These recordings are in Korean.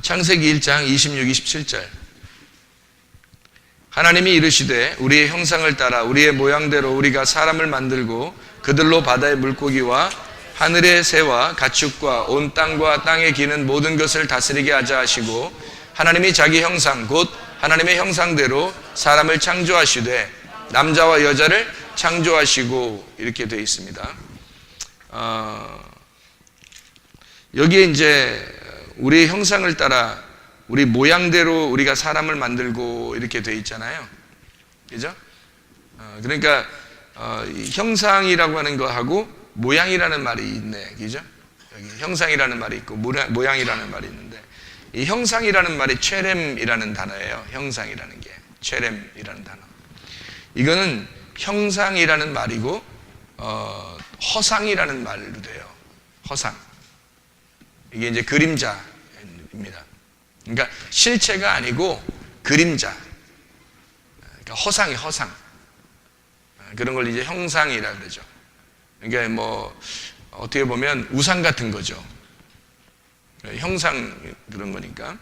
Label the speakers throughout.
Speaker 1: 창세기 1장 26, 27절. 하나님이 이르시되 우리의 형상을 따라 우리의 모양대로 우리가 사람을 만들고 그들로 바다의 물고기와 하늘의 새와 가축과 온 땅과 땅에 기는 모든 것을 다스리게 하자 하시고, 하나님이 자기 형상 곧 하나님의 형상대로 사람을 창조하시되 남자와 여자를 창조하시고, 이렇게 되어 있습니다. 여기에 이제 우리의 형상을 따라 우리 모양대로 우리가 사람을 만들고 이렇게 되어 있잖아요. 그죠? 그러니까 형상이라고 하는 거하고 모양이라는 말이 있네. 그죠? 여기 형상이라는 말이 있고 모양이라는 말이 있는데, 이 형상이라는 말이 체렘이라는 단어예요. 형상이라는 게 체렘이라는 단어. 이거는 형상이라는 말이고 허상이라는 말로 돼요. 허상. 이게 이제 그림자입니다. 그러니까 실체가 아니고 그림자. 그러니까 허상이 허상. 그런 걸 이제 형상이라 그러죠. 그러니까 뭐 어떻게 보면 우상 같은 거죠. 형상 그런 거니까.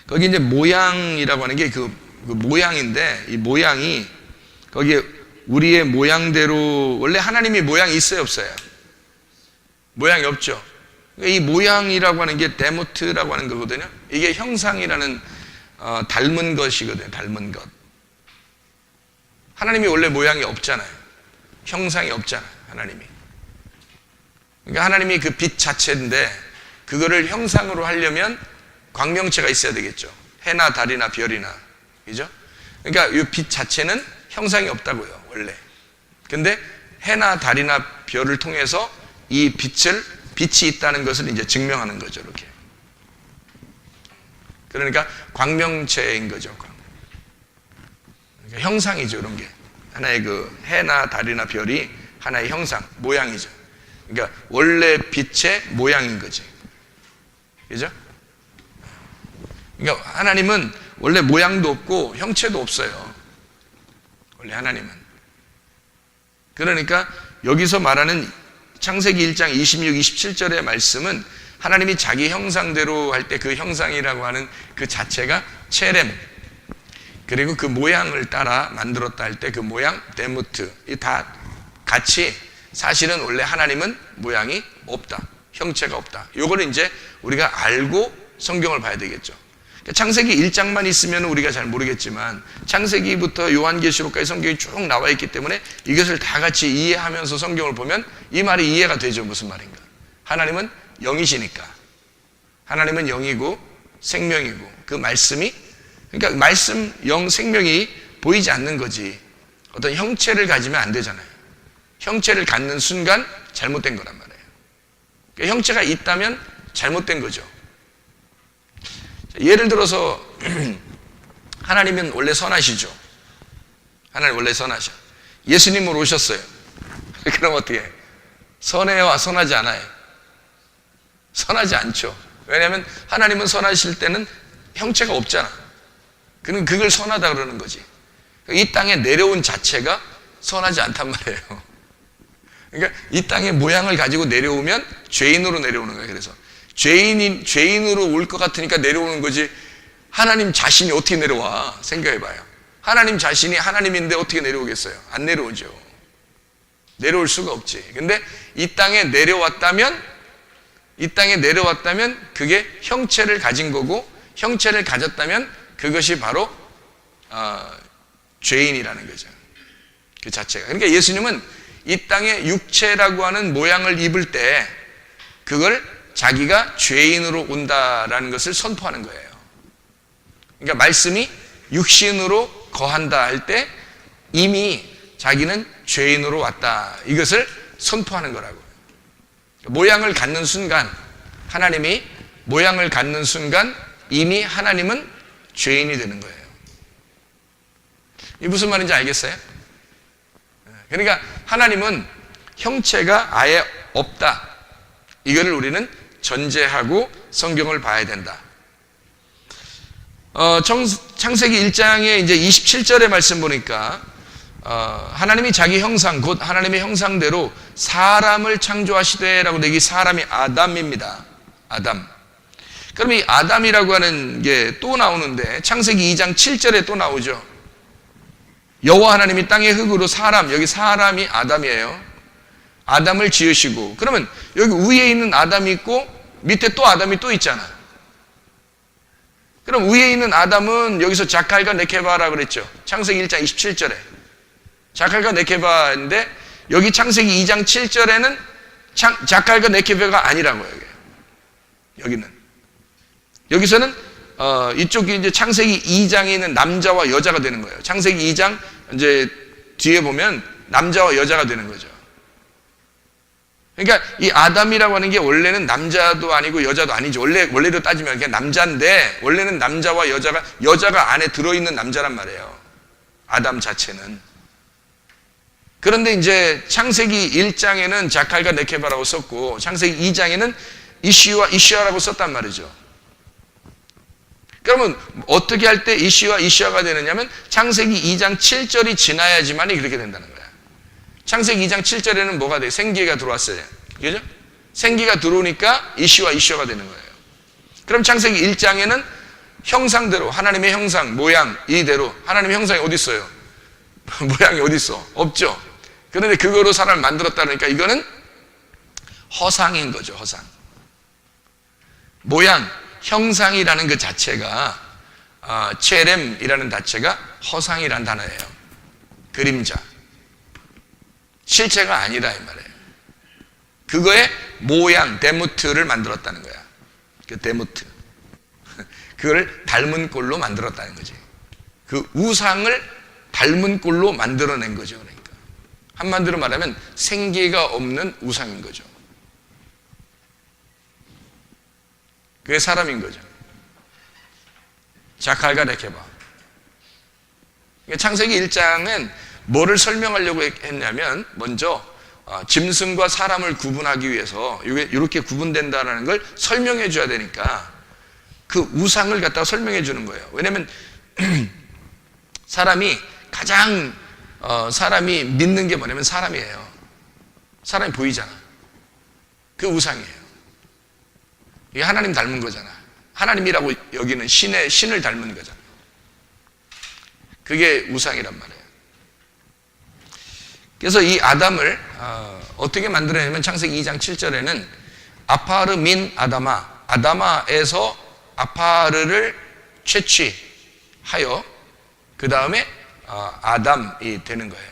Speaker 1: 거기 이제 모양이라고 하는 게 그 모양인데, 이 모양이 거기에 우리의 모양대로, 원래 하나님이 모양이 있어요, 없어요? 모양이 없죠. 이 모양이라고 하는 게 데모트라고 하는 거거든요. 이게 형상이라는 닮은 것이거든요. 닮은 것. 하나님이 원래 모양이 없잖아요. 형상이 없잖아요. 하나님이. 그러니까 하나님이 그 빛 자체인데 그거를 형상으로 하려면 광명체가 있어야 되겠죠. 해나 달이나 별이나. 그죠? 그러니까 이 빛 자체는 형상이 없다고요. 원래. 근데 해나 달이나 별을 통해서 이 빛이 있다는 것을 이제 증명하는 거죠. 이렇게. 그러니까 광명체인 거죠. 그러니까 형상이죠. 이런 게. 하나의 그 해나 달이나 별이 하나의 형상, 모양이죠. 그러니까 원래 빛의 모양인 거지. 그죠? 그러니까 하나님은 원래 모양도 없고 형체도 없어요. 원래 하나님은. 그러니까 여기서 말하는 창세기 1장 26, 27절의 말씀은 하나님이 자기 형상대로 할 때 그 형상이라고 하는 그 자체가 체렘, 그리고 그 모양을 따라 만들었다 할 때 그 모양, 데무트, 이 다 같이 사실은 원래 하나님은 모양이 없다. 형체가 없다. 요거를 이제 우리가 알고 성경을 봐야 되겠죠. 창세기 1장만 있으면 우리가 잘 모르겠지만 창세기부터 요한계시록까지 성경이 쭉 나와 있기 때문에 이것을 다 같이 이해하면서 성경을 보면 이 말이 이해가 되죠. 무슨 말인가. 하나님은 영이시니까. 하나님은 영이고 생명이고 그 말씀이, 그러니까 말씀, 영, 생명이 보이지 않는 거지 어떤 형체를 가지면 안 되잖아요. 형체를 갖는 순간 잘못된 거란 말이에요. 그러니까 형체가 있다면 잘못된 거죠. 예를 들어서 하나님은 원래 선하시죠. 하나님 원래 선하셔. 예수님으로 오셨어요. 그럼 어떻게 해? 선해요? 선하지 않아요? 선하지 않죠. 왜냐하면 하나님은 선하실 때는 형체가 없잖아. 그는 그걸 선하다 그러는 거지. 이 땅에 내려온 자체가 선하지 않단 말이에요. 그러니까 이 땅의 모양을 가지고 내려오면 죄인으로 내려오는 거예요. 그래서 죄인으로 올 것 같으니까 내려오는 거지, 하나님 자신이 어떻게 내려와? 생각해봐요. 하나님 자신이 하나님인데 어떻게 내려오겠어요? 안 내려오죠. 내려올 수가 없지. 근데 이 땅에 내려왔다면 그게 형체를 가진 거고, 형체를 가졌다면 그것이 바로 죄인이라는 거죠. 그 자체가. 그러니까 예수님은 이 땅에 육체라고 하는 모양을 입을 때 그걸 자기가 죄인으로 온다라는 것을 선포하는 거예요. 그러니까 말씀이 육신으로 거한다 할 때 이미 자기는 죄인으로 왔다, 이것을 선포하는 거라고. 모양을 갖는 순간, 하나님이 모양을 갖는 순간 이미 하나님은 죄인이 되는 거예요. 이게 무슨 말인지 알겠어요? 그러니까 하나님은 형체가 아예 없다, 이거를 우리는 전제하고 성경을 봐야 된다. 창세기 1장에 이제 27절의 말씀 보니까 하나님이 자기 형상 곧 하나님의 형상대로 사람을 창조하시되 라고, 여기 사람이 아담입니다. 아담. 그럼 이 아담이라고 하는 게 또 나오는데 창세기 2장 7절에 또 나오죠. 여호와 하나님이 땅의 흙으로 사람, 여기 사람이 아담이에요. 아담을 지으시고, 그러면 여기 위에 있는 아담이 있고 밑에 또 아담이 또 있잖아. 그럼 위에 있는 아담은 여기서 자칼과 네케바라고 그랬죠. 창세기 1장 27절에 자칼과 네케바인데, 여기 창세기 2장 7절에는 자칼과 네케바가 아니라고요. 여기는 여기서는 이쪽이 이제 창세기 2장에 있는 남자와 여자가 되는 거예요. 창세기 2장 이제 뒤에 보면 남자와 여자가 되는 거죠. 그러니까 이 아담이라고 하는 게 원래는 남자도 아니고 여자도 아니죠. 원래로 따지면 그냥 남자인데, 원래는 남자와 여자가 안에 들어있는 남자란 말이에요. 아담 자체는. 그런데 이제 창세기 1장에는 자칼과 네케바라고 썼고 창세기 2장에는 이시와 이시아라고 썼단 말이죠. 그러면 어떻게 할 때 이시와 이시아가 되느냐면 창세기 2장 7절이 지나야지만이 그렇게 된다는 거야. 창세기 2장 7절에는 뭐가 돼? 생기가 들어왔어요. 그죠? 생기가 들어오니까 이시와 이시아가 되는 거예요. 그럼 창세기 1장에는 형상대로, 하나님의 형상, 모양, 이대로. 하나님의 형상이 어디 있어요? 모양이 어디 있어? 없죠. 그런데 그거로 사람을 만들었다 그러니까 이거는 허상인 거죠. 허상. 모양, 형상이라는 그 자체가, 체렘이라는 자체가 허상이란 단어예요. 그림자. 실체가 아니다 이 말이에요. 그거의 모양, 데무트를 만들었다는 거야. 그 데무트. 그걸 닮은 꼴로 만들었다는 거지. 그 우상을 닮은 꼴로 만들어낸 거죠. 그러니까 한마디로 말하면 생기가 없는 우상인 거죠. 그게 사람인 거죠. 자칼과 네케바. 창세기 1장은 뭐를 설명하려고 했냐면, 먼저 짐승과 사람을 구분하기 위해서 이렇게 구분된다는 걸 설명해 줘야 되니까 그 우상을 갖다가 설명해 주는 거예요. 왜냐하면 사람이 가장 사람이 믿는 게 뭐냐면 사람이에요. 사람이 보이잖아. 그 우상이에요. 이게 하나님 닮은 거잖아. 하나님이라고 여기는 신을 닮은 거잖아. 그게 우상이란 말이에요. 그래서 이 아담을 어떻게 만들어내냐면 창세기 2장 7절에는 아파르 민 아다마, 아다마에서 아파르를 채취하여 그 다음에 아담이 되는 거예요.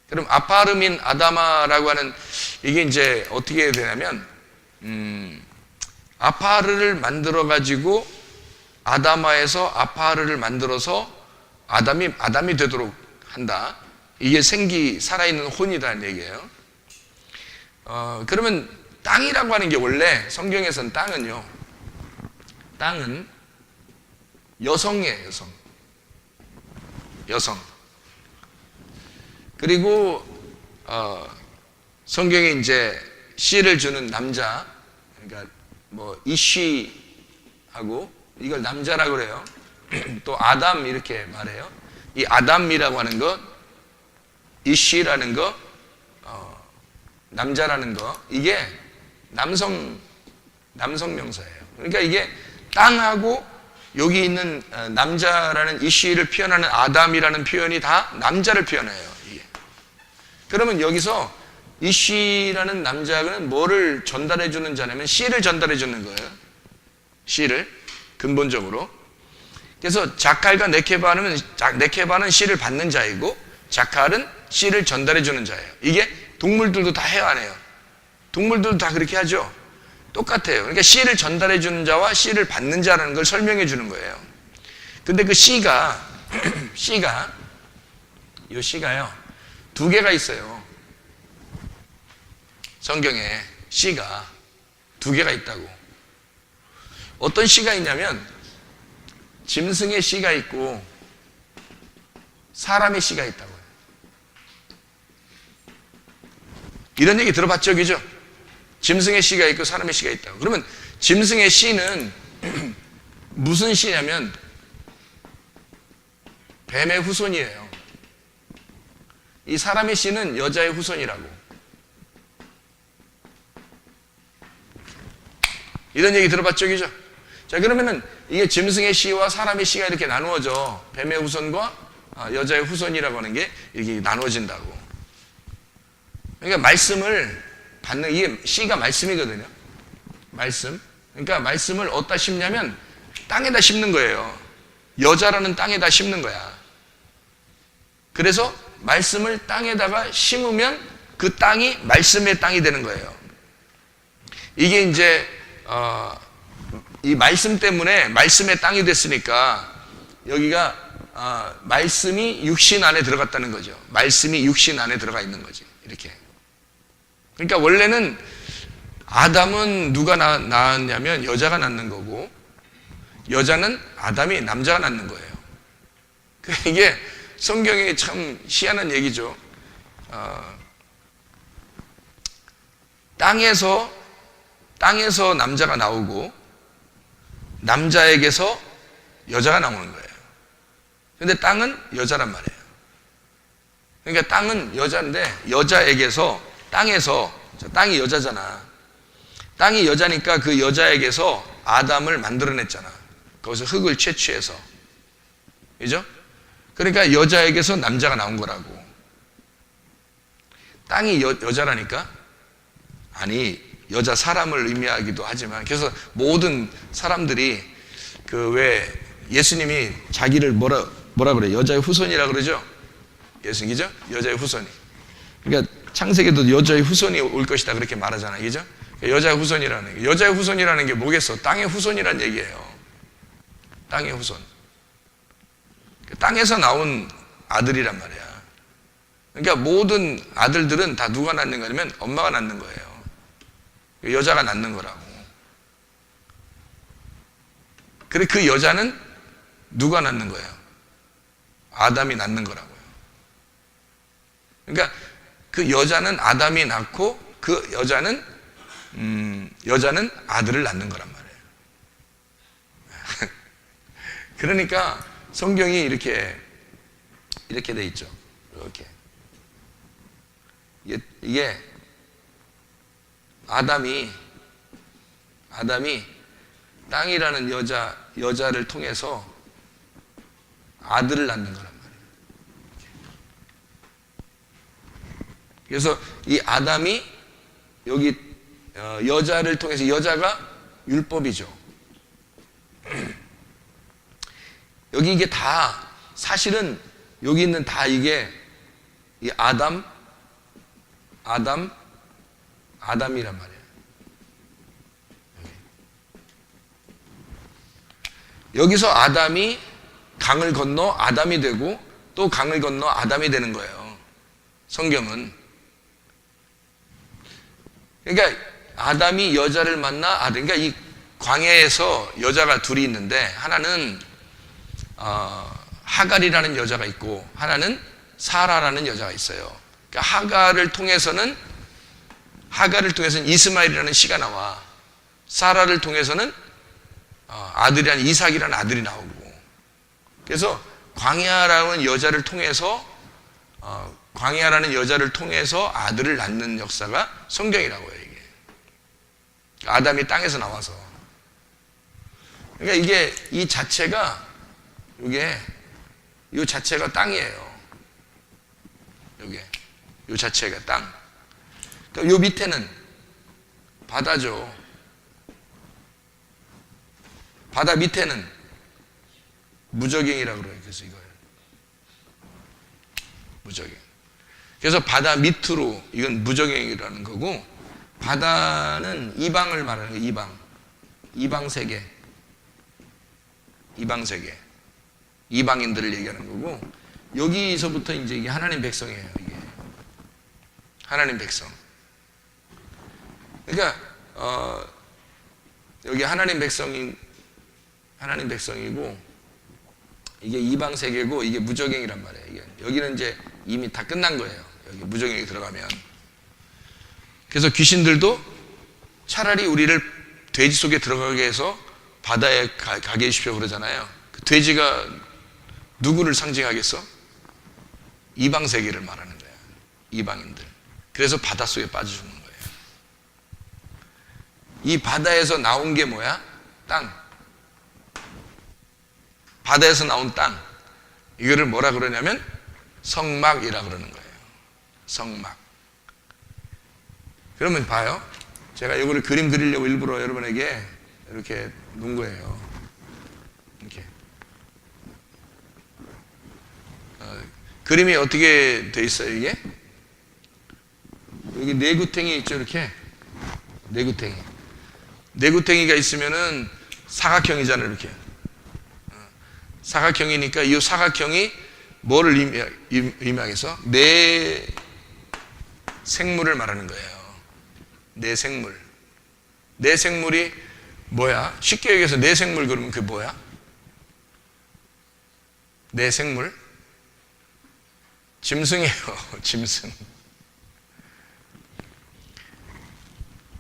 Speaker 1: 그럼 아파르 민 아다마라고 하는 이게 이제 어떻게 되냐면 아파르를 만들어 가지고 아다마에서 아파르를 만들어서 아담이 되도록 한다. 이게 살아있는 혼이라는 얘기예요. 그러면 땅이라고 하는 게 원래 성경에서는 땅은 여성이에요. 여성. 그리고 성경에 이제 씨를 주는 남자, 그러니까 뭐 이쉬하고 이걸 남자라고 그래요. 또 아담 이렇게 말해요. 이 아담이라고 하는 것, 이쉬라는 거, 남자라는 거, 이게 남성 명사예요. 그러니까 이게 땅하고 여기 있는 남자라는 이쉬를 표현하는 아담이라는 표현이 다 남자를 표현해요. 이게. 그러면 여기서 이쉬라는 남자는 뭐를 전달해 주는 자냐면 씨를 전달해 주는 거예요. 씨를 근본적으로. 그래서 자칼과 네케바는 씨를 받는 자이고 자칼은 씨를 전달해 주는 자예요. 이게 동물들도 다 해요, 안 해요? 동물들도 다 그렇게 하죠. 똑같아요. 그러니까 씨를 전달해 주는 자와 씨를 받는 자라는 걸 설명해 주는 거예요. 근데 그 씨가요, 두 개가 있어요. 성경에 씨가 두 개가 있다고. 어떤 씨가 있냐면 짐승의 씨가 있고 사람의 씨가 있다고요. 이런 얘기 들어봤죠, 그죠? 짐승의 씨가 있고 사람의 씨가 있다고. 그러면 짐승의 씨는 무슨 씨냐면 뱀의 후손이에요. 이 사람의 씨는 여자의 후손이라고. 이런 얘기 들어봤죠, 그죠? 자, 그러면은 이게 짐승의 씨와 사람의 씨가 이렇게 나누어져. 뱀의 후손과 여자의 후손이라고 하는 게 이렇게 나누어진다고. 그러니까 말씀을 받는, 이게 씨가 말씀이거든요. 말씀. 그러니까 말씀을 어디다 심냐면 땅에다 심는 거예요. 여자라는 땅에다 심는 거야. 그래서 말씀을 땅에다가 심으면 그 땅이 말씀의 땅이 되는 거예요. 이게 이제 이 말씀 때문에 말씀의 땅이 됐으니까 여기가 말씀이 육신 안에 들어갔다는 거죠. 말씀이 육신 안에 들어가 있는 거지. 이렇게. 그러니까 원래는 아담은 누가 낳았냐면 여자가 낳는 거고, 여자는 아담이 남자가 낳는 거예요. 이게 성경에 참 희한한 얘기죠. 땅에서 남자가 나오고 남자에게서 여자가 나오는 거예요. 근데 땅은 여자란 말이에요. 그러니까 땅은 여자인데 여자에게서, 땅이 여자잖아. 땅이 여자니까 그 여자에게서 아담을 만들어냈잖아. 거기서 흙을 채취해서. 그죠? 그러니까 여자에게서 남자가 나온 거라고. 땅이 여자라니까? 아니, 여자 사람을 의미하기도 하지만, 그래서 모든 사람들이 왜 예수님이 자기를 뭐라 그래? 여자의 후손이라 그러죠? 예수님이죠? 여자의 후손이. 그러니까 창세기도 여자의 후손이 올 것이다 그렇게 말하잖아요. 그죠? 여자의 후손이라는 게. 여자의 후손이라는 게 뭐겠어? 땅의 후손이라는 얘기예요. 땅의 후손. 땅에서 나온 아들이란 말이야. 그러니까 모든 아들들은 다 누가 낳는 거냐면 엄마가 낳는 거예요. 여자가 낳는 거라고. 그래, 그 여자는 누가 낳는 거예요? 아담이 낳는 거라고요. 그러니까 그 여자는 아담이 낳고 그 여자는 아들을 낳는 거란 말이에요. 그러니까 성경이 이렇게 돼 있죠. 이렇게. 이게 아담이 땅이라는 여자를 통해서 아들을 낳는 거란 말이에요. 그래서 이 아담이 여기 여자를 통해서, 여자가 율법이죠. 여기 이게 다 사실은 여기 있는 다 이게 이 아담이란 말이에요. 여기서 아담이 강을 건너 아담이 되고 또 강을 건너 아담이 되는 거예요. 성경은. 그러니까 아담이 여자를 만나 그러니까 이 광야에서 여자가 둘이 있는데 하나는 하갈이라는 여자가 있고 하나는 사라라는 여자가 있어요. 그러니까 하갈을 통해서는 이스마엘이라는 씨가 나와. 사라를 통해서는 아들이란 이삭이라는 아들이 나오고. 그래서 광야라는 여자를 통해서 아들을 낳는 역사가 성경이라고 해요. 이게 아담이 땅에서 나와서. 그러니까 이게 이 자체가 땅이에요. 이 자체가 땅. 요 밑에는 바다죠. 바다 밑에는 무저갱이라고 그래요. 그래서 이걸 무저갱. 그래서 바다 밑으로 이건 무저갱이라는 거고, 바다는 이방을 말하는 거예요. 이방 세계. 이방인들을 얘기하는 거고, 여기서부터 이제 이게 하나님 백성이에요. 이게 하나님 백성. 그러니까 여기 하나님 백성이고 이게 이방 세계고 이게 무저갱이란 말이에요. 이게 여기는 이제 이미 다 끝난 거예요. 여기 무저갱이 들어가면. 그래서 귀신들도 차라리 우리를 돼지 속에 들어가게 해서 바다에 가게 해주십시오 그러잖아요. 그 돼지가 누구를 상징하겠어? 이방 세계를 말하는 거예요. 이방인들. 그래서 바닷속에 빠져 죽는 거예요. 이 바다에서 나온 게 뭐야? 땅. 바다에서 나온 땅. 이거를 뭐라 그러냐면 성막이라 그러는 거예요. 성막. 그러면 봐요. 제가 이거를 그림 그리려고 일부러 여러분에게 이렇게 놓은 거예요. 이렇게. 그림이 어떻게 돼 있어요, 이게? 여기 내구탱이 있죠, 이렇게. 내구탱이. 내구탱이가 있으면은 사각형이잖아요, 이렇게. 사각형이니까 이 사각형이 뭐를 의미하겠어? 내 생물을 말하는 거예요. 내 생물. 내 생물이 뭐야? 쉽게 얘기해서 내 생물 그러면 그게 뭐야? 내 생물? 짐승이에요. 짐승.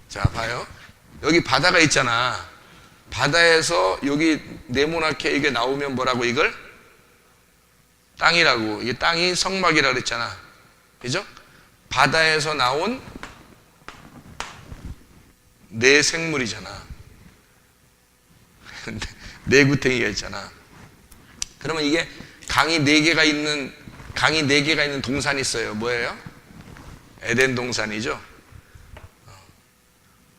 Speaker 1: 자, 봐요. 여기 바다가 있잖아. 바다에서 여기 네모나게 이게 나오면 뭐라고 이걸? 땅이라고. 이 땅이 성막이라 그랬잖아. 그죠? 바다에서 나온 내 생물이잖아. 내구탱이가 있잖아. 그러면 이게 강이 4개가 있는 동산이 있어요. 뭐예요? 에덴 동산이죠.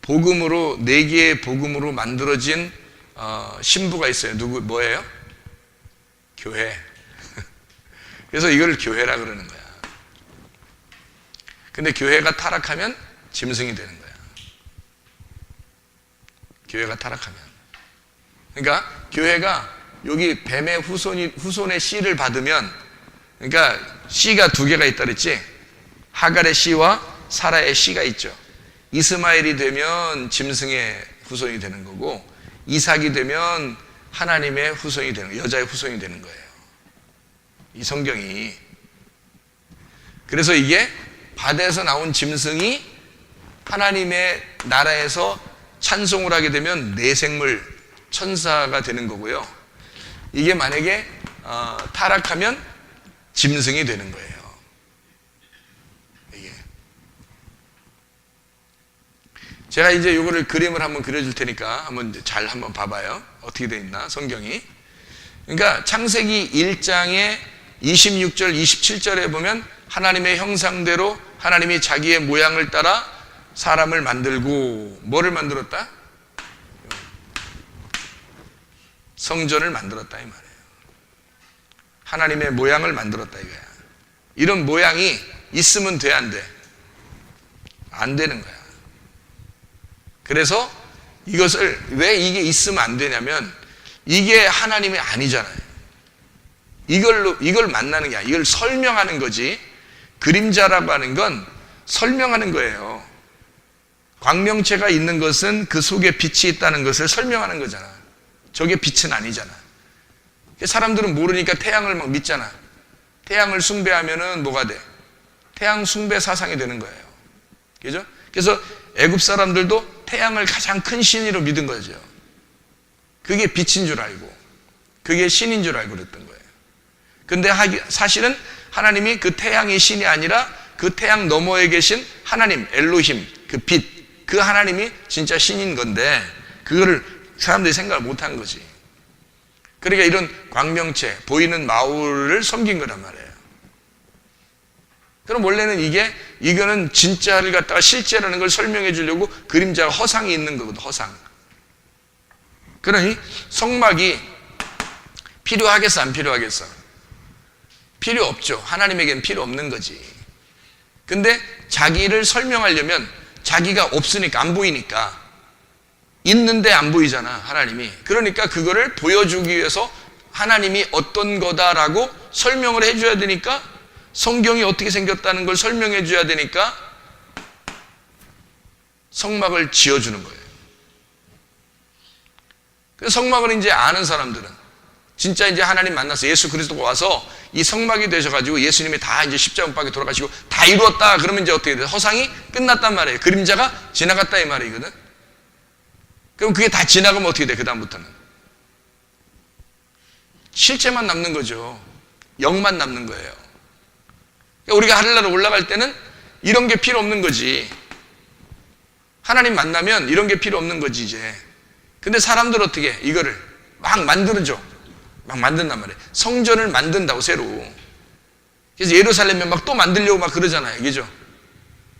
Speaker 1: 복음으로 4개의 복음으로 만들어진 신부가 있어요. 뭐예요? 교회. 그래서 이걸 교회라 그러는 거야. 근데 교회가 타락하면 짐승이 되는 거야. 교회가 타락하면. 그러니까 교회가 여기 뱀의 후손의 씨를 받으면, 그러니까 씨가 2개가 있다 그랬지. 하갈의 씨와 사라의 씨가 있죠. 이스마엘이 되면 짐승의 후손이 되는 거고, 이삭이 되면 하나님의 후손이 되는 거예요. 여자의 후손이 되는 거예요. 이 성경이. 그래서 이게 바다에서 나온 짐승이 하나님의 나라에서 찬송을 하게 되면 내생물 천사가 되는 거고요. 이게 만약에 타락하면 짐승이 되는 거예요. 이게. 제가 이제 이거를 그림을 한번 그려줄 테니까 한번 봐봐요. 어떻게 돼 있나 성경이. 그러니까 창세기 1장의 26절 27절에 보면 하나님의 형상대로 하나님이 자기의 모양을 따라 사람을 만들고, 뭐를 만들었다? 성전을 만들었다 이 말이에요. 하나님의 모양을 만들었다 이거야. 이런 모양이 있으면 돼, 안 돼? 안 되는 거야. 그래서 이것을 왜 이게 있으면 안 되냐면 이게 하나님이 아니잖아요. 이걸 만나는 게 아니야. 이걸 설명하는 거지. 그림자라고 하는 건 설명하는 거예요. 광명체가 있는 것은 그 속에 빛이 있다는 것을 설명하는 거잖아. 저게 빛은 아니잖아. 사람들은 모르니까 태양을 막 믿잖아. 태양을 숭배하면은 뭐가 돼? 태양 숭배 사상이 되는 거예요. 그죠? 그래서 애굽 사람들도 태양을 가장 큰 신으로 믿은 거죠. 그게 빛인 줄 알고, 그게 신인 줄 알고 그랬던 거예요. 근데 사실은 하나님이 그 태양이 신이 아니라 그 태양 너머에 계신 하나님, 엘로힘, 그 빛, 그 하나님이 진짜 신인 건데 그거를 사람들이 생각을 못한 거지. 그러니까 이런 광명체, 보이는 마울을 섬긴 거란 말이에요. 그럼 원래는 이거는 진짜를 갖다가 실제라는 걸 설명해 주려고 그림자가 허상이 있는 거거든, 허상. 그러니 성막이 필요하겠어, 안 필요하겠어? 필요 없죠. 하나님에게는 필요 없는 거지. 근데 자기를 설명하려면 자기가 없으니까, 안 보이니까, 있는데 안 보이잖아, 하나님이. 그러니까 그거를 보여주기 위해서 하나님이 어떤 거다라고 설명을 해줘야 되니까, 성경이 어떻게 생겼다는 걸 설명해 줘야 되니까 성막을 지어주는 거예요. 그 성막을 이제 아는 사람들은 진짜 이제 하나님 만나서 예수 그리스도가 와서 이 성막이 되셔가지고 예수님이 다 이제 십자가 못 박혀 돌아가시고 다 이루었다. 그러면 이제 어떻게 돼? 허상이 끝났단 말이에요. 그림자가 지나갔다 이 말이거든. 그럼 그게 다 지나가면 어떻게 돼? 그 다음부터는 실체만 남는 거죠. 영만 남는 거예요. 우리가 하늘나라 올라갈 때는 이런 게 필요 없는 거지. 하나님 만나면 이런 게 필요 없는 거지 이제. 근데 사람들 어떻게 해? 이거를 막 만들어줘. 막 만든단 말이에요. 성전을 만든다고 새로. 그래서 예루살렘에 막 또 만들려고 막 그러잖아요. 그죠?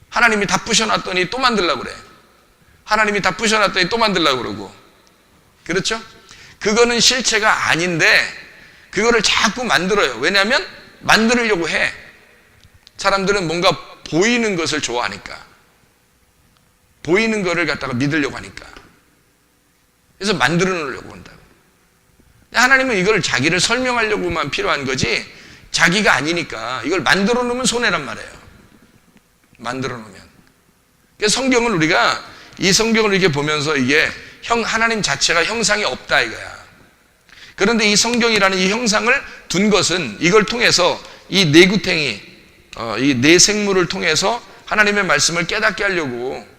Speaker 1: 하나님이 다 부셔놨더니 또 만들려고 그래. 하나님이 다 부셔놨더니 또 만들려고 그러고. 그렇죠? 그거는 실체가 아닌데 그거를 자꾸 만들어요. 왜냐하면 만들려고 해. 사람들은 뭔가 보이는 것을 좋아하니까. 보이는 거를 갖다가 믿으려고 하니까. 그래서 만들어 놓으려고 한다고. 하나님은 이걸 자기를 설명하려고만 필요한 거지 자기가 아니니까 이걸 만들어 놓으면 손해란 말이에요. 만들어 놓으면. 그래서 성경을 우리가 이 성경을 이렇게 보면서 이게 하나님 자체가 형상이 없다 이거야. 그런데 이 성경이라는 이 형상을 둔 것은 이걸 통해서 이 내구탱이 이 내생물을 통해서 하나님의 말씀을 깨닫게 하려고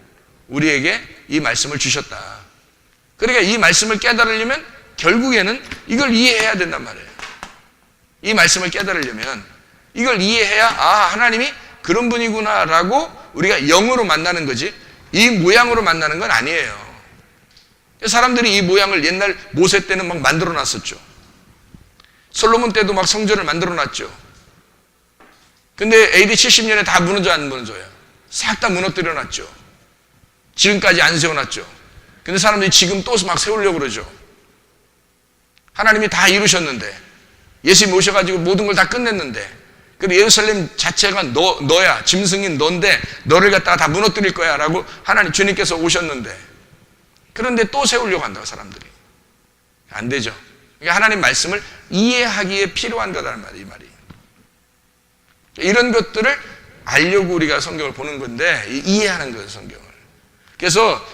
Speaker 1: 우리에게 이 말씀을 주셨다. 그러니까 이 말씀을 깨달으려면 결국에는 이걸 이해해야 된단 말이에요. 이 말씀을 깨달으려면 이걸 이해해야 하나님이 그런 분이구나라고 우리가 영으로 만나는 거지 이 모양으로 만나는 건 아니에요. 사람들이 이 모양을 옛날 모세 때는 막 만들어 놨었죠. 솔로몬 때도 막 성전을 만들어 놨죠. 근데 AD 70년에 다 무너져 안 무너져요? 싹 다 무너뜨려 놨죠. 지금까지 안 세워놨죠. 근데 사람들이 지금 또 막 세우려고 그러죠. 하나님이 다 이루셨는데 예수님 오셔가지고 모든 걸 다 끝냈는데 그리고 예루살렘 자체가 너야 짐승인 너인데 너를 갖다가 다 무너뜨릴 거야 라고 하나님 주님께서 오셨는데 그런데 또 세우려고 한다고 사람들이. 안 되죠. 그러니까 하나님 말씀을 이해하기에 필요한 거다라는 말이에요. 이 말이. 이런 것들을 알려고 우리가 성경을 보는 건데 이해하는 거예요. 성경을. 그래서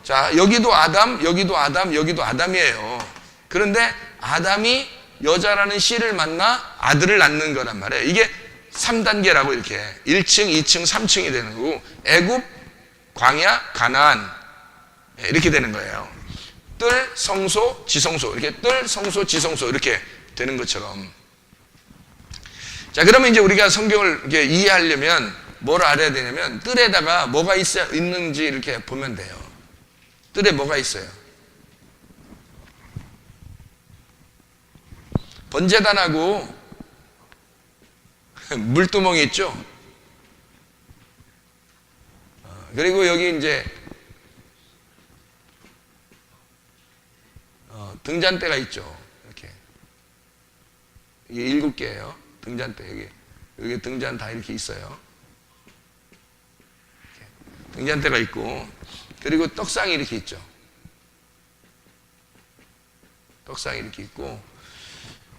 Speaker 1: 자 여기도 아담 여기도 아담 여기도 아담이에요. 그런데 아담이 여자라는 씨를 만나 아들을 낳는 거란 말이에요. 이게 3단계라고 이렇게 1층, 2층, 3층이 되는 거고 애굽, 광야, 가나안 이렇게 되는 거예요. 뜰, 성소, 지성소 이렇게 뜰, 성소, 지성소 이렇게 되는 것처럼. 자 그러면 이제 우리가 성경을 이렇게 이해하려면 뭘 알아야 되냐면 뜰에다가 뭐가 있는지 이렇게 보면 돼요. 뜰에 뭐가 있어요? 번제단하고 물두멍이 있죠. 그리고 여기 이제 등잔대가 있죠. 이렇게 이게 7개예요. 등잔대 여기 등잔 다 이렇게 있어요. 이렇게. 등잔대가 있고 그리고 떡상이 이렇게 있죠. 떡상이 이렇게 있고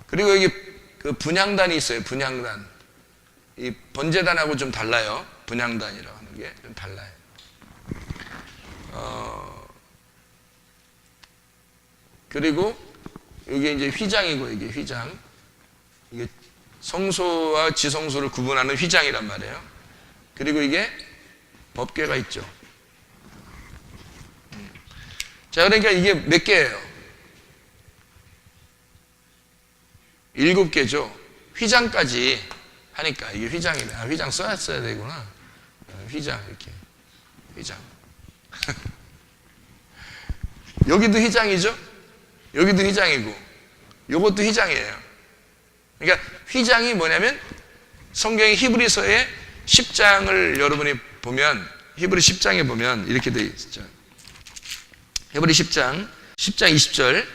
Speaker 1: 그리고 여기 그 분향단이 있어요. 분향단. 이 번제단하고 좀 달라요. 분향단이라고 하는 게 좀 달라요. 그리고 이게 이제 휘장이고 이게 휘장. 이게 성소와 지성소를 구분하는 휘장이란 말이에요. 그리고 이게 법궤가 있죠. 자, 그러니까 이게 몇 개예요? 7개죠. 휘장까지 하니까 이게 휘장이네. 휘장 써야 되구나. 휘장 이렇게 휘장. 여기도 휘장이죠. 여기도 휘장이고 요것도 휘장이에요. 그러니까 휘장이 뭐냐면 성경의 히브리서의 10장을 여러분이 보면 히브리 10장에 보면 이렇게 되어 있죠. 히브리 10장 20절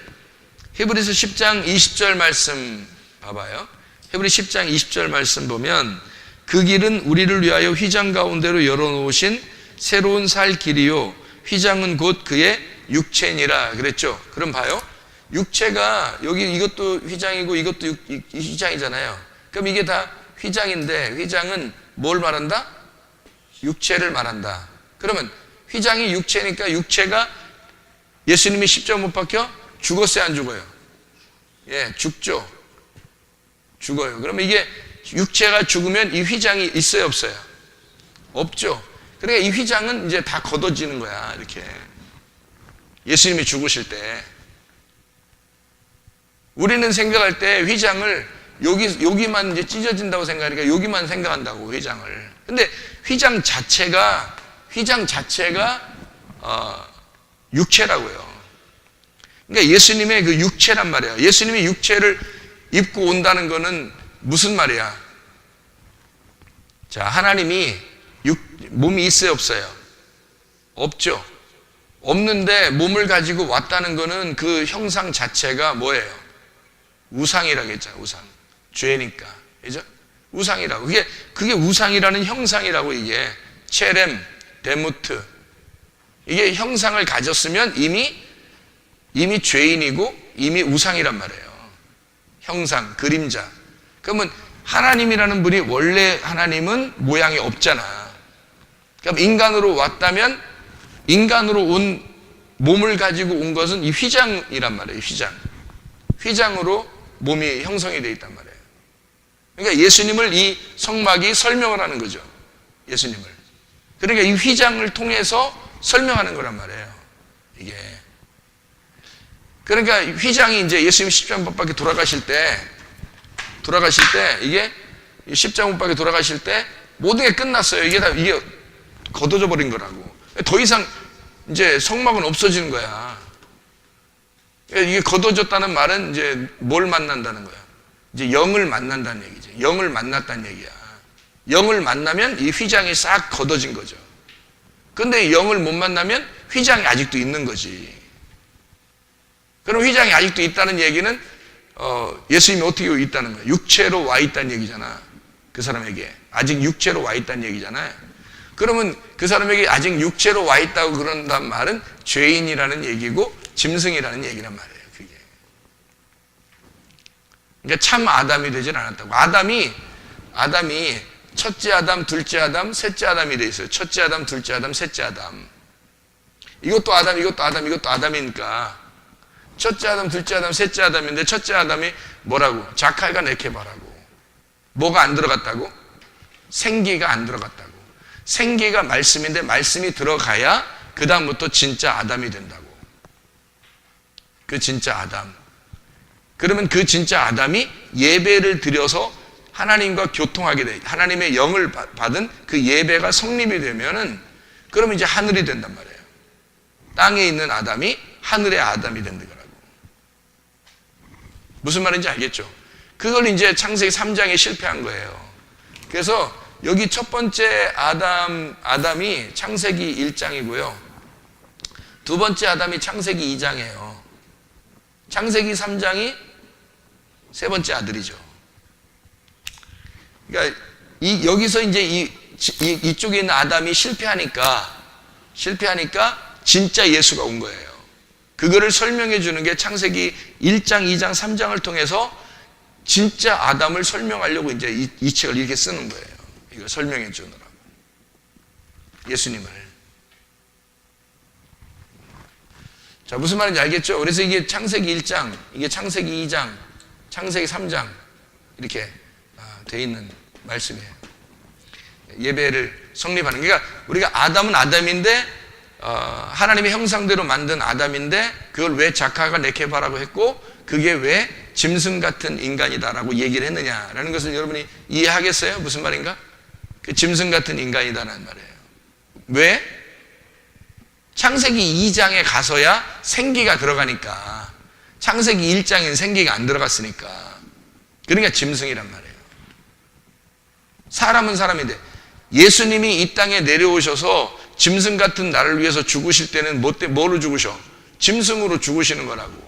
Speaker 1: 히브리서 10장 20절 말씀 봐봐요. 히브리 10장 20절 말씀 보면 그 길은 우리를 위하여 휘장 가운데로 열어놓으신 새로운 살 길이요 휘장은 곧 그의 육체니라 그랬죠. 그럼 봐요. 육체가 여기 이것도 휘장이고 이것도 휘장이잖아요. 그럼 이게 다 휘장인데 휘장은 뭘 말한다? 육체를 말한다. 그러면 휘장이 육체니까 육체가 예수님이 십자가 못 박혀 죽었어요 안 죽어요? 예, 죽죠. 죽어요. 그러면 이게 육체가 죽으면 이 휘장이 있어요 없어요? 없죠. 그러니까 이 휘장은 이제 다 걷어지는 거야 이렇게. 예수님이 죽으실 때 우리는 생각할 때 휘장을 여기만 이제 찢어진다고 생각하니까 여기만 생각한다고 휘장을. 근데 휘장 자체가 육체라고요. 그러니까 예수님의 그 육체란 말이에요. 예수님이 육체를 입고 온다는 거는 무슨 말이야? 자, 하나님이 몸이 있어요, 없어요? 없죠. 없는데 몸을 가지고 왔다는 거는 그 형상 자체가 뭐예요? 우상이라고 했잖아요. 우상. 죄니까. 그죠? 우상이라고. 그게 우상이라는 형상이라고. 이게 체렘, 데무트. 이게 형상을 가졌으면 이미 죄인이고 이미 우상이란 말이에요. 형상, 그림자. 그러면 하나님이라는 분이, 원래 하나님은 모양이 없잖아. 그럼 인간으로 왔다면 인간으로 온 몸을 가지고 온 것은 이 휘장이란 말이에요. 휘장으로 몸이 형성이 되어 있단 말이에요. 그러니까 예수님을 이 성막이 설명을 하는 거죠. 예수님을. 그러니까 이 휘장을 통해서 설명하는 거란 말이에요. 이게. 그러니까 휘장이 이제 예수님 십자가 못 박혀 돌아가실 때 이게 십자가 못 박혀 돌아가실 때 모든 게 끝났어요. 이게 걷어져 버린 거라고. 더 이상 이제 성막은 없어지는 거야. 이게 걷어졌다는 말은 이제 뭘 만난다는 거야? 이제 영을 만난다는 얘기죠. 영을 만났다는 얘기야. 영을 만나면 이 휘장이 싹 걷어진 거죠. 근데 영을 못 만나면 휘장이 아직도 있는 거지. 그럼 휘장이 아직도 있다는 얘기는 예수님이 어떻게 있다는 거예요? 육체로 와 있다는 얘기잖아. 그 사람에게 아직 육체로 와 있다는 얘기잖아요. 그러면 그 사람에게 아직 육체로 와 있다고 그런단 말은 죄인이라는 얘기고 짐승이라는 얘기란 말이에요. 그게. 그러니까 참 아담이 되질 않았다고. 아담이 첫째 아담, 둘째 아담, 셋째 아담이 돼 있어요. 첫째 아담, 둘째 아담, 셋째 아담. 이것도 아담, 이것도 아담, 이것도 아담이니까 첫째 아담, 둘째 아담, 셋째 아담인데 첫째 아담이 뭐라고? 자칼과 네케바라고. 뭐가 안 들어갔다고? 생기가 안 들어갔다고. 생기가 말씀인데 말씀이 들어가야 그 다음부터 진짜 아담이 된다고. 그 진짜 아담. 그러면 그 진짜 아담이 예배를 드려서 하나님과 교통하게 돼. 하나님의 영을 받은 그 예배가 성립이 되면은 그러면 이제 하늘이 된단 말이에요. 땅에 있는 아담이 하늘의 아담이 된다 거라고. 무슨 말인지 알겠죠? 그걸 이제 창세기 3장에 실패한 거예요. 그래서 여기 첫 번째 아담이 창세기 1장이고요. 두 번째 아담이 창세기 2장이에요. 창세기 3장이 세 번째 아들이죠. 그러니까 여기서 이제 이쪽에 있는 아담이 실패하니까 진짜 예수가 온 거예요. 그거를 설명해 주는 게 창세기 1장, 2장, 3장을 통해서 진짜 아담을 설명하려고 이제 이 책을 이렇게 쓰는 거예요. 이거 설명해 주느라고. 예수님을. 자, 무슨 말인지 알겠죠? 그래서 이게 창세기 1장, 이게 창세기 2장, 창세기 3장 이렇게 돼 있는 말씀이에요. 예배를 성립하는. 그러니까 우리가 아담은 아담인데 하나님의 형상대로 만든 아담인데 그걸 왜 자카가 네케바라고 했고 그게 왜 짐승 같은 인간이다라고 얘기를 했느냐라는 것을 여러분이 이해하겠어요? 무슨 말인가? 그 짐승 같은 인간이다라는 말이에요. 왜? 창세기 2장에 가서야 생기가 들어가니까. 창세기 1장엔 생기가 안 들어갔으니까. 그러니까 짐승이란 말이에요. 사람은 사람인데 예수님이 이 땅에 내려오셔서 짐승 같은 나를 위해서 죽으실 때는 뭐로 죽으셔? 짐승으로 죽으시는 거라고.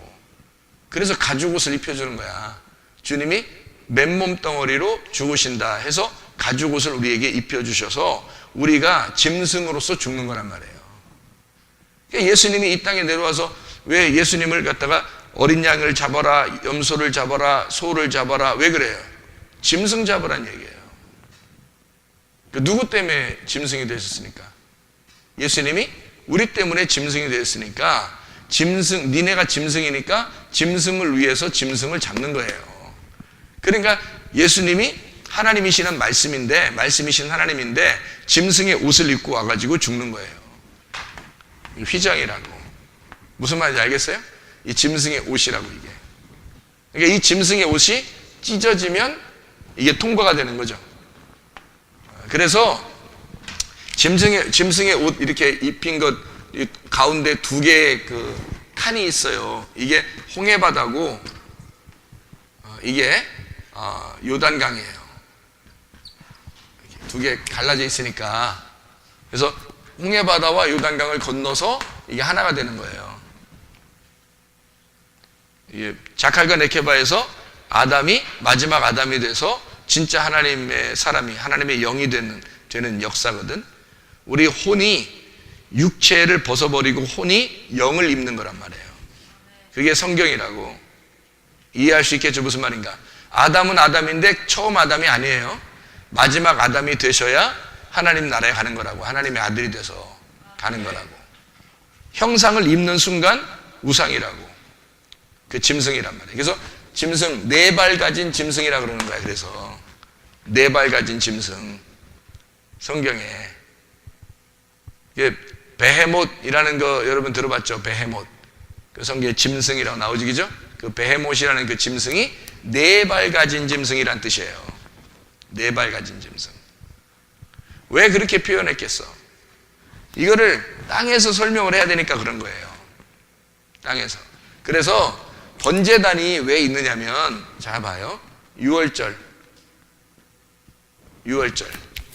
Speaker 1: 그래서 가죽옷을 입혀주는 거야. 주님이 맨몸 덩어리로 죽으신다 해서 가죽옷을 우리에게 입혀주셔서 우리가 짐승으로서 죽는 거란 말이에요. 그러니까 예수님이 이 땅에 내려와서 왜 예수님을 갖다가 어린 양을 잡아라, 염소를 잡아라, 소를 잡아라, 왜 그래요? 짐승 잡으란 얘기예요. 누구 때문에 짐승이 되셨습니까? 예수님이 우리 때문에 짐승이 되었으니까 니네가 짐승이니까 짐승을 위해서 짐승을 잡는 거예요. 그러니까 예수님이 하나님이시는 말씀이신 하나님인데 짐승의 옷을 입고 와가지고 죽는 거예요. 휘장이라고. 무슨 말인지 알겠어요? 이 짐승의 옷이라고 이게. 그러니까 이 짐승의 옷이 찢어지면 이게 통과가 되는 거죠. 그래서 짐승의 옷 이렇게 입힌 것 이 가운데 두 개의 그 칸이 있어요. 이게 홍해바다고 이게 요단강이에요. 두 개 갈라져 있으니까, 그래서 홍해바다와 요단강을 건너서 이게 하나가 되는 거예요. 이게 자칼과 네케바에서 아담이 마지막 아담이 돼서 진짜 하나님의 사람이, 하나님의 영이 되는 역사거든. 우리 혼이 육체를 벗어버리고 혼이 영을 입는 거란 말이에요. 그게 성경이라고. 이해할 수 있겠죠? 무슨 말인가? 아담은 아담인데 처음 아담이 아니에요. 마지막 아담이 되셔야 하나님 나라에 가는 거라고. 하나님의 아들이 돼서 가는 거라고. 형상을 입는 순간 우상이라고. 그 짐승이란 말이에요. 그래서 짐승, 네 발 가진 짐승이라고 그러는 거야. 그래서 네 발 가진 짐승, 성경에 베헤못이라는 거 여러분 들어봤죠? 베헤못. 그 성경에 짐승이라고 나오지, 그죠? 그 베헤못이라는 그 짐승이 네 발 가진 짐승이란 뜻이에요. 네 발 가진 짐승. 왜 그렇게 표현했겠어? 이거를 땅에서 설명을 해야 되니까 그런 거예요. 땅에서. 그래서 번제단이 왜 있느냐면, 자 봐요. 6월절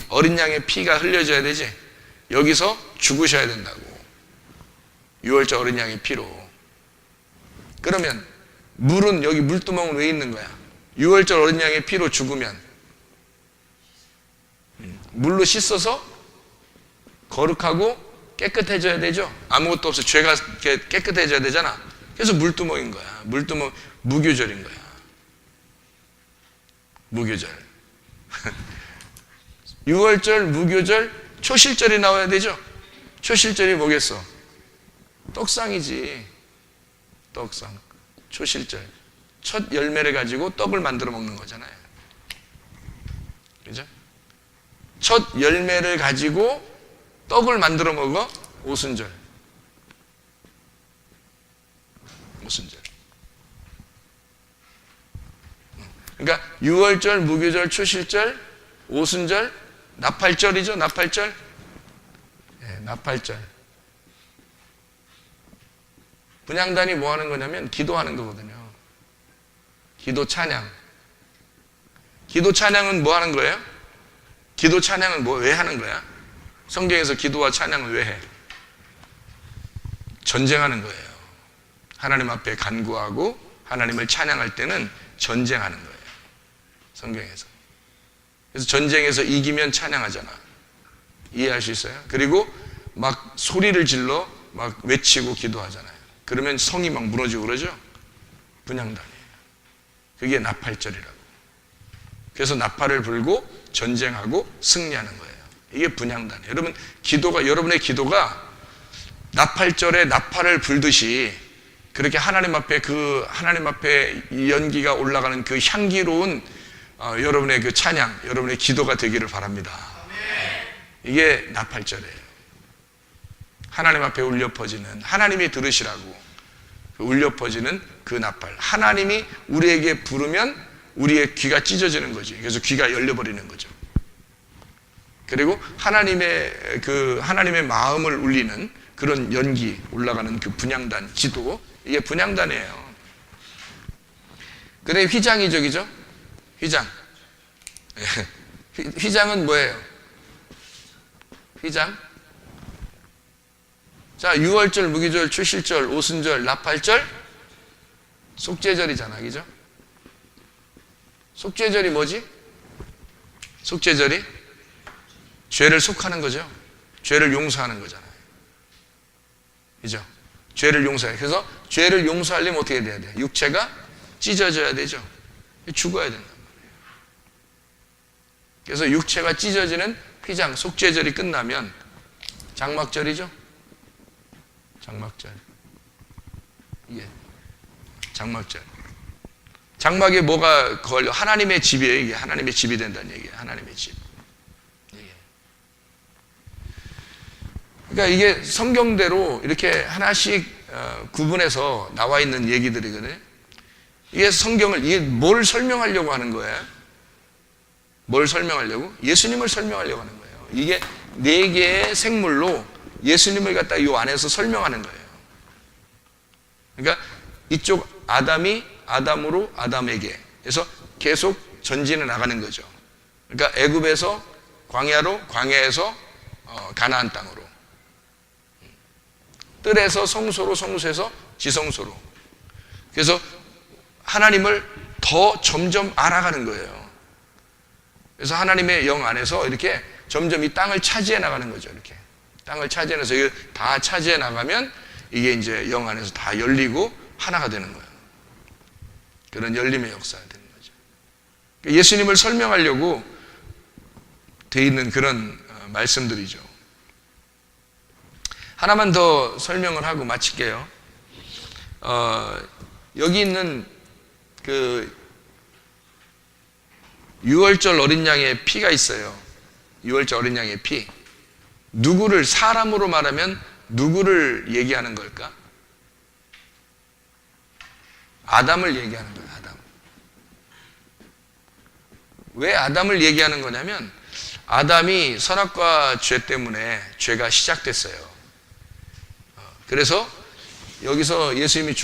Speaker 1: 어린 양의 피가 흘려져야 되지. 여기서 죽으셔야 된다고. 6월절 어린 양의 피로. 그러면 물은, 여기 물두멍은 왜 있는 거야? 6월절 어린 양의 피로 죽으면 물로 씻어서 거룩하고 깨끗해져야 되죠. 아무것도 없어. 죄가 깨끗해져야 되잖아. 그래서 물두멍인 거야. 물두멍, 무교절인 거야. 무교절. 6월절, 무교절, 초실절이 나와야 되죠. 초실절이 뭐겠어? 떡상이지. 떡상. 초실절. 첫 열매를 가지고 떡을 만들어 먹는 거잖아요. 그죠? 첫 열매를 가지고 떡을 만들어 먹어. 오순절. 오순절. 그러니까 6월절, 무교절, 초실절, 오순절, 나팔절이죠. 나팔절. 네, 나팔절. 분향단이 뭐 하는 거냐면 기도하는 거거든요. 기도 찬양. 기도 찬양은 뭐 하는 거예요? 기도 찬양은 왜 하는 거야? 성경에서 기도와 찬양을 왜 해? 전쟁하는 거예요. 하나님 앞에 간구하고 하나님을 찬양할 때는 전쟁하는 거예요. 성경에서. 그래서 전쟁에서 이기면 찬양하잖아. 이해할 수 있어요? 그리고 막 소리를 질러 막 외치고 기도하잖아요. 그러면 성이 막 무너지고 그러죠? 분향단이에요. 그게 나팔절이라고. 그래서 나팔을 불고 전쟁하고 승리하는 거예요. 이게 분향단이에요. 여러분, 여러분의 기도가 나팔절에 나팔을 불듯이 그렇게 하나님 앞에 이 연기가 올라가는 그 향기로운 여러분의 그 찬양, 여러분의 기도가 되기를 바랍니다. 이게 나팔절이에요. 하나님 앞에 울려 퍼지는, 하나님이 들으시라고 울려 퍼지는 그 나팔. 하나님이 우리에게 부르면 우리의 귀가 찢어지는 거지. 그래서 귀가 열려버리는 거죠. 그리고 하나님의 마음을 울리는 그런 연기 올라가는 그 분향단, 기도. 이게 분향단이에요. 그래, 휘장이죠, 그죠? 휘장. 휘장은 뭐예요? 휘장. 자, 6월절, 무기절, 초실절, 오순절, 나팔절, 속죄절이잖아, 그죠? 속죄절이 뭐지? 속죄절이 죄를 속하는 거죠. 죄를 용서하는 거잖아요. 그죠? 죄를 용서해. 그래서 죄를 용서하려면 어떻게 돼야 돼? 육체가 찢어져야 되죠. 죽어야 된단 말이에요. 그래서 육체가 찢어지는 휘장, 속죄절이 끝나면 장막절이죠. 장막절. 이게 장막절. 장막에 뭐가 걸려? 하나님의 집이에요. 이게 하나님의 집이 된다는 얘기예요. 하나님의 집. 그러니까 이게 성경대로 이렇게 하나씩 구분해서 나와 있는 얘기들이거든요. 이게 이게 뭘 설명하려고 하는 거예요? 뭘 설명하려고? 예수님을 설명하려고 하는 거예요. 이게 네 개의 생물로 예수님을 갖다 이 안에서 설명하는 거예요. 그러니까 이쪽 아담이 아담으로 아담에게 해서 계속 전진해 나가는 거죠. 그러니까 애굽에서 광야로, 광야에서 가나안 땅으로, 뜰에서 성소로, 성소에서 지성소로. 그래서 하나님을 더 점점 알아가는 거예요. 그래서 하나님의 영 안에서 이렇게 점점 이 땅을 차지해 나가는 거죠. 이렇게 땅을 차지해서 이게 다 차지해 나가면 이게 이제 영 안에서 다 열리고 하나가 되는 거예요. 그런 열림의 역사가 되는 거죠. 예수님을 설명하려고 돼 있는 그런 말씀들이죠. 하나만 더 설명을 하고 마칠게요. 여기 있는 그 6월절 어린 양의 피가 있어요. 6월절 어린 양의 피. 누구를, 사람으로 말하면 누구를 얘기하는 걸까? 아담을 얘기하는 거예요. 아담. 왜 아담을 얘기하는 거냐면 아담이 선악과 죄 때문에 죄가 시작됐어요. 그래서 여기서 예수님이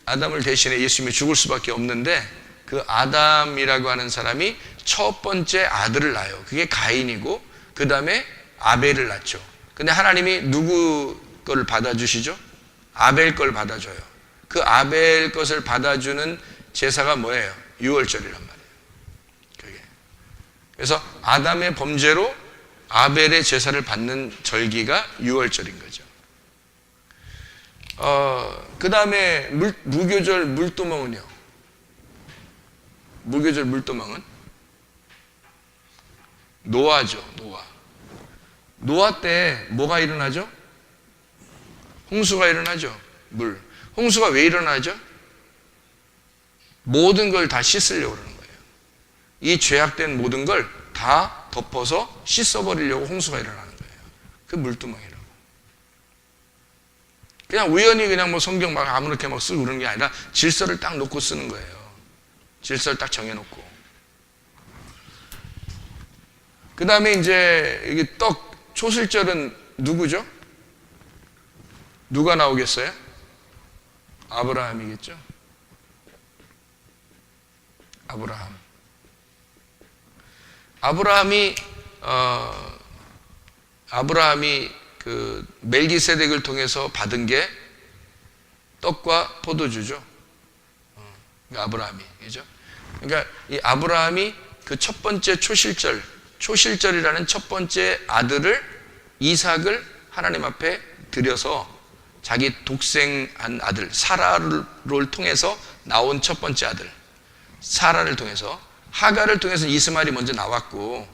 Speaker 1: 아담을 대신해 예수님이 죽을 수밖에 없는데 그 아담이라고 하는 사람이 첫 번째 아들을 낳아요. 그게 가인이고 그 다음에 아벨을 낳죠. 근데 하나님이 누구 걸 받아주시죠? 아벨 걸 받아줘요. 그 아벨 것을 받아주는 제사가 뭐예요? 유월절이란 말이에요. 그게. 그래서 아담의 범죄로 아벨의 제사를 받는 절기가 유월절인 거죠. 그 다음에 무교절 물도멍은요? 무교절 물도멍은? 노아죠. 노아 때 뭐가 일어나죠? 홍수가 일어나죠. 물. 홍수가 왜 일어나죠? 모든 걸 다 씻으려고 그러는 거예요. 이 죄악된 모든 걸 다 덮어서 씻어버리려고 홍수가 일어나는 거예요. 그 물두멍이라고. 그냥 우연히 그냥 뭐 성경 막 아무렇게 막 쓰고 그러는 게 아니라 질서를 딱 놓고 쓰는 거예요. 질서를 딱 정해놓고. 그 다음에 이제 이게 초실절은 누구죠? 누가 나오겠어요? 아브라함이겠죠? 아브라함이 그 멜기세덱을 통해서 받은 게 떡과 포도주죠. 아브라함이, 그죠? 그러니까 이 아브라함이 그 첫 번째 초실절이라는 첫 번째 아들을, 이삭을 하나님 앞에 드려서 자기 독생한 아들 사라를 통해서 나온 첫 번째 아들, 사라를 통해서, 하가를 통해서 이스마엘이 먼저 나왔고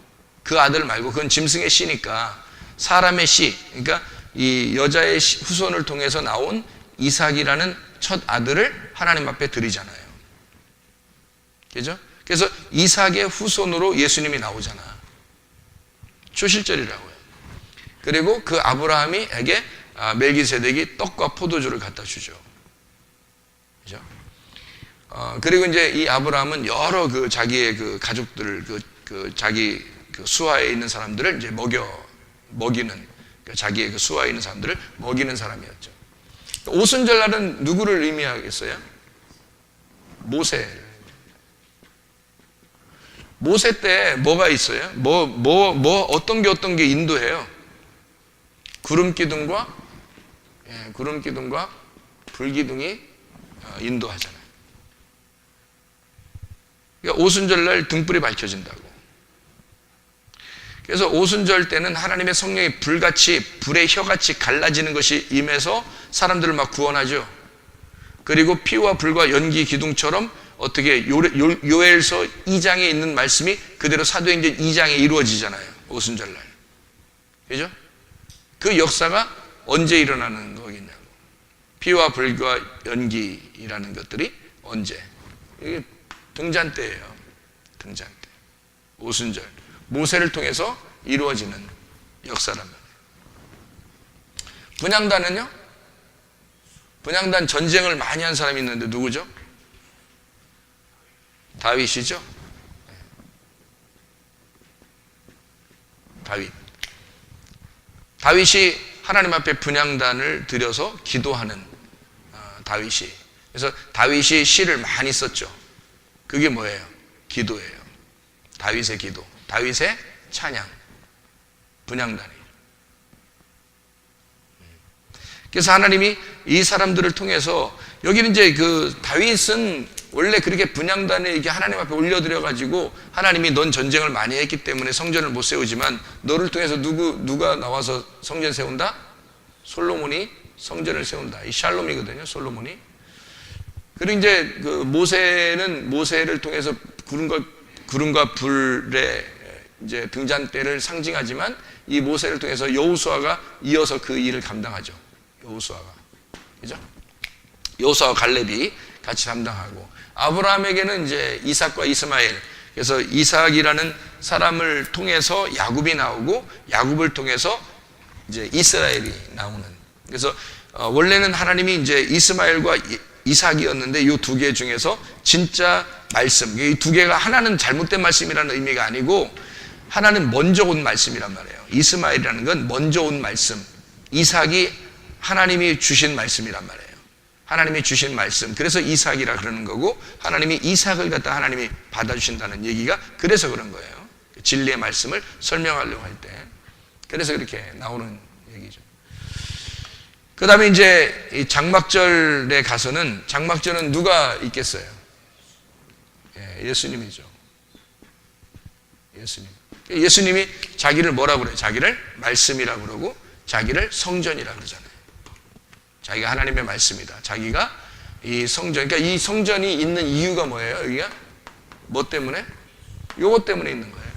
Speaker 1: 그 아들 말고 그건 짐승의 씨니까 사람의 씨, 그러니까 이 여자의 후손을 통해서 나온 이삭이라는 첫 아들을 하나님 앞에 드리잖아요. 그죠? 그래서 이삭의 후손으로 예수님이 나오잖아. 초실절이라고요. 그리고 그 아브라함에게 멜기세덱이 떡과 포도주를 갖다 주죠. 그죠? 그리고 이제 이 아브라함은 여러 그 자기의 그 가족들을 그 자기 그 수하에 있는 사람들을 이제 먹이는, 자기의 그 수하에 있는 사람들을 먹이는 사람이었죠. 오순절날은 누구를 의미하겠어요? 모세 때 뭐가 있어요? 어떤 게 인도해요? 구름 기둥과 불기둥이 인도하잖아요. 그러니까 오순절날 등불이 밝혀진다고. 그래서 오순절 때는 하나님의 성령이 불같이, 불의 혀같이 갈라지는 것이 임해서 사람들을 막 구원하죠. 그리고 피와 불과 연기 기둥처럼 어떻게 요엘서 2장에 있는 말씀이 그대로 사도행전 2장에 이루어지잖아요. 오순절날. 그죠? 그 역사가 언제 일어나는 거겠냐고. 피와 불과 연기라는 것들이 언제? 이게 등잔 때예요. 등잔 때. 오순절. 모세를 통해서 이루어지는 역사라면. 분향단은요? 분향단 전쟁을 많이 한 사람이 있는데 누구죠? 다윗이죠? 다윗이 하나님 앞에 분향단을 드려서 기도하는 다윗이. 그래서 다윗이 시를 많이 썼죠. 그게 뭐예요? 기도예요. 다윗의 기도, 다윗의 찬양, 분향단이. 그래서 하나님이 이 사람들을 통해서, 여기는 이제 그 다윗은 원래 그렇게 분향단에 이렇게 하나님 앞에 올려드려 가지고 하나님이 넌 전쟁을 많이 했기 때문에 성전을 못 세우지만 너를 통해서 누가 나와서 성전 세운다? 솔로몬이 성전을 세운다. 이 샬롬이거든요, 솔로몬이. 그리고 이제 그 모세를 통해서 구름과 불의 이제 등잔대를 상징하지만 이 모세를 통해서 여호수아가 이어서 그 일을 감당하죠. 여호수아가, 그죠? 여호수아와 갈렙이 같이 담당하고, 아브라함에게는 이제 이삭과 이스마엘, 그래서 이삭이라는 사람을 통해서 야곱이 나오고 야곱을 통해서 이제 이스라엘이 나오는. 그래서 원래는 하나님이 이제 이스마엘과 이삭이었는데 이 두 개 중에서 진짜 말씀, 이 두 개가 하나는 잘못된 말씀이라는 의미가 아니고 하나는 먼저 온 말씀이란 말이에요. 이스마엘이라는 건 먼저 온 말씀, 이삭이 하나님이 주신 말씀이란 말이에요. 하나님이 주신 말씀, 그래서 이삭이라 그러는 거고, 하나님이 이삭을 갖다 하나님이 받아주신다는 얘기가 그래서 그런 거예요. 진리의 말씀을 설명하려고 할 때. 그래서 그렇게 나오는 얘기죠. 그 다음에 이제 이 장막절에 가서는, 장막절은 누가 있겠어요? 예수님이죠. 예수님이 자기를 뭐라고 그래요? 자기를 말씀이라고 그러고 자기를 성전이라고 그러잖아요. 자기가 하나님의 말씀이다. 자기가 이 성전, 그러니까 이 성전이 있는 이유가 뭐예요? 여기가 뭐 때문에? 요것 때문에 있는 거예요.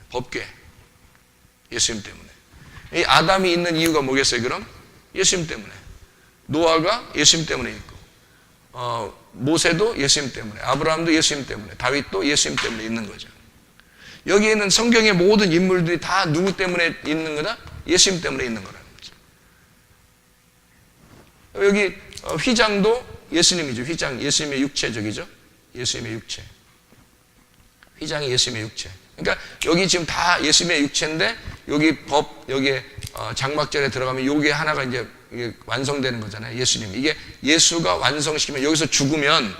Speaker 1: 법궤, 예수님 때문에. 이 아담이 있는 이유가 뭐겠어요? 그럼 예수님 때문에. 노아가 예수님 때문에 있고, 모세도 예수님 때문에, 아브라함도 예수님 때문에, 다윗도 예수님 때문에 있는 거죠. 여기에는 성경의 모든 인물들이 다 누구 때문에 있는 거다? 예수님 때문에 있는 거라는 거죠. 여기 휘장도 예수님이죠. 휘장, 예수님의 육체적이죠. 예수님의 육체. 휘장이 예수님의 육체. 그러니까 여기 지금 다 예수님의 육체인데, 여기 여기에 장막절에 들어가면 요게 하나가 이제 완성되는 거잖아요. 예수님. 이게 예수가 완성시키면, 여기서 죽으면,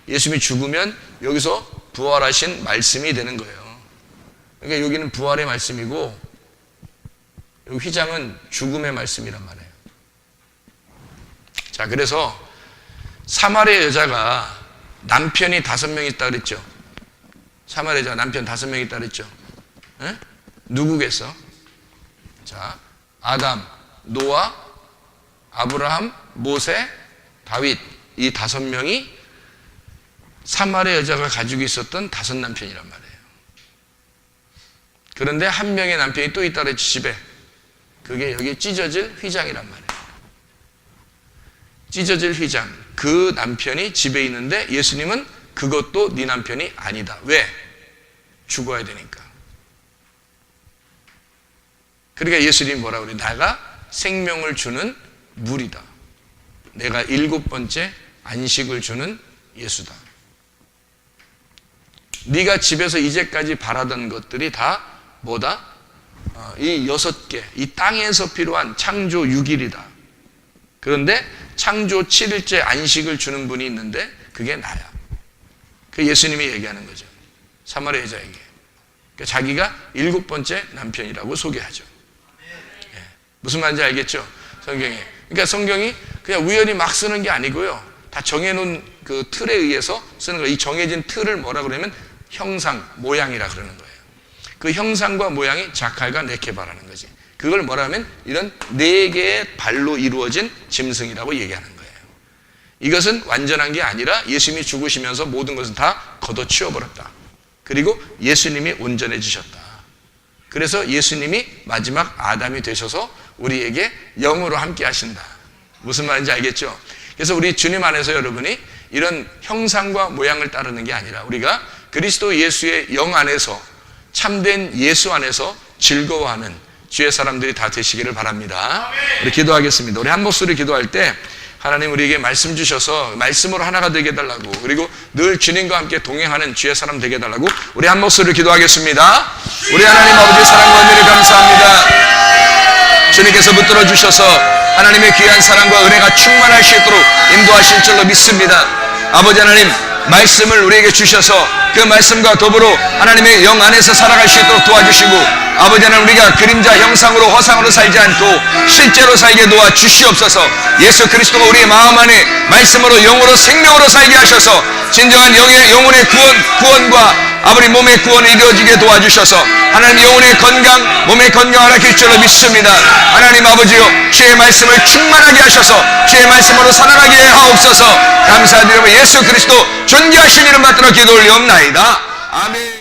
Speaker 1: 예수님이 죽으면 여기서 부활하신 말씀이 되는 거예요. 그러니까 여기는 부활의 말씀이고, 여기 휘장은 죽음의 말씀이란 말이에요. 자, 그래서 사마리아 여자가 남편이 5명 있다 그랬죠. 사마리아 여자가 남편 5명 있다 그랬죠. 에? 누구겠어? 자, 아담, 노아, 아브라함, 모세, 다윗, 이 5명이 사마리아 여자가 가지고 있었던 5 남편이란 말이에요. 그런데 한 명의 남편이 또 있다 그랬지, 집에. 그게 여기 찢어질 휘장이란 말이에요. 찢어질 휘장. 그 남편이 집에 있는데 예수님은 그것도 네 남편이 아니다. 왜? 죽어야 되니까. 그러니까 예수님이 뭐라고 그래요? 내가 생명을 주는 물이다. 내가 7번째 안식을 주는 예수다. 네가 집에서 이제까지 바라던 것들이 다 뭐다? 이 6개, 이 땅에서 필요한 창조 6일이다. 그런데 창조 7일째 안식을 주는 분이 있는데 그게 나야. 그 예수님이 얘기하는 거죠. 사마리아 여자에게. 그러니까 자기가 7번째 남편이라고 소개하죠. 예. 무슨 말인지 알겠죠? 성경에. 그러니까 성경이 그냥 우연히 막 쓰는 게 아니고요. 다 정해놓은 그 틀에 의해서 쓰는 거예요. 이 정해진 틀을 뭐라 그러면 형상, 모양이라 그러는 거예요. 그 형상과 모양이 자칼과 네케바라는 거지. 그걸 뭐라 하면 이런 4개의 발로 이루어진 짐승이라고 얘기하는 거예요. 이것은 완전한 게 아니라 예수님이 죽으시면서 모든 것은 다 걷어치워버렸다. 그리고 예수님이 온전해지셨다. 그래서 예수님이 마지막 아담이 되셔서 우리에게 영으로 함께 하신다. 무슨 말인지 알겠죠? 그래서 우리 주님 안에서 여러분이 이런 형상과 모양을 따르는 게 아니라 우리가 그리스도 예수의 영 안에서 참된 예수 안에서 즐거워하는 주의 사람들이 다 되시기를 바랍니다. 우리 기도하겠습니다. 우리 한 목소리 기도할 때 하나님 우리에게 말씀 주셔서 말씀으로 하나가 되게 해달라고, 그리고 늘 주님과 함께 동행하는 주의 사람 되게 해달라고 우리 한 목소리를 기도하겠습니다. 우리 하나님 아버지 사랑과 은혜를 감사합니다. 주님께서 붙들어 주셔서 하나님의 귀한 사랑과 은혜가 충만할 수 있도록 인도하실 줄로 믿습니다. 아버지 하나님, 말씀을 우리에게 주셔서 그 말씀과 더불어 하나님의 영 안에서 살아갈 수 있도록 도와주시고, 아버지 하나님, 우리가 그림자 형상으로 허상으로 살지 않고 실제로 살게 도와 주시옵소서. 예수 그리스도가 우리의 마음 안에 말씀으로 영으로 생명으로 살게 하셔서 진정한 영혼의 구원과 아버지 몸의 구원이 이루어지게 도와주셔서 하나님 영혼의 건강, 몸의 건강을 하실 줄로 믿습니다. 하나님 아버지요, 주의 말씀을 충만하게 하셔서 주의 말씀으로 살아가게 하옵소서. 감사드리며 예수 그리스도 존귀하신 이름 받들어 기도 올리옵나이다. 아멘.